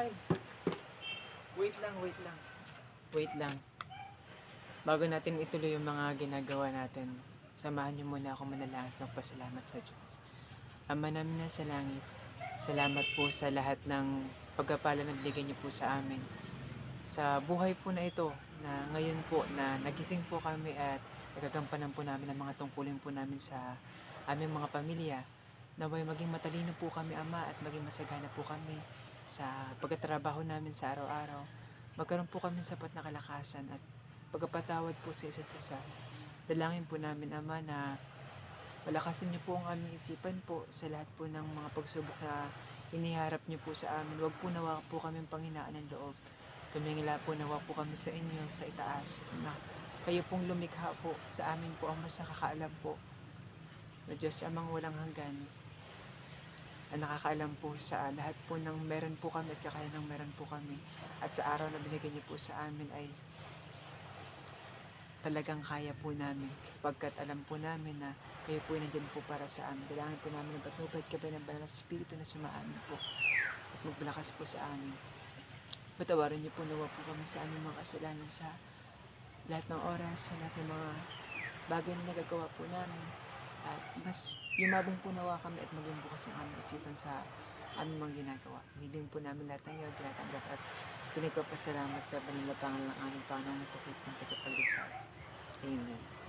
kayo. Wait lang, wait lang. Wait lang. Bago natin ituloy yung mga ginagawa natin, samahan niyo muna ako manalangin at magpasalamat sa Diyos. Ama namin na sa langit, salamat po sa lahat ng pagpapala na binigay niyo po sa amin. Sa buhay po na ito, na ngayon po na nagising po kami at nagagampanan po namin ang mga tungkulin po namin sa aming mga pamilya. Naway maging matalino po kami, Ama, at maging masagana po kami sa pagtatrabaho namin sa araw-araw. Magkaroon po kami ng sapat na kalakasan at pagpapatawad po sa isa't isa. Dalangin po namin, Ama, na palakasin niyo po ang aming isipan po sa lahat po ng mga pagsubok na iniharap niyo po sa amin. Huwag po nawa po kaming panghinaan ng loob. Tumingala po nawa po kami sa inyo sa itaas, na kayo pong lumikha po, sa amin po ang mas nakakaalam po. Na Diyos amang walang hanggan, ang nakakaalam po sa lahat po ng meron po kami at kakayanang meron po kami. At sa araw na binigay niyo po sa amin ay talagang kaya po namin, sapagkat alam po namin na kayo po ay nandyan po para sa amin. Dalangin po namin na patnubad kami ng banal na Espiritu na sumaamin po at magbalakas po sa amin. Patawarin niyo po nawa po kami sa aming mga kasalanan sa lahat ng oras, sa lahat ng mga bagay na nagagawa po namin. At mas yumabong po nawa kami at maging bukas ang aming isipan sa aming mga ginagawa. Hiniling po namin lahat ng iyon, tinatanggap at pinagpapasalamat sa banal na pangalan ng aming Panginoon sa Kristong tagapagligtas. Amen.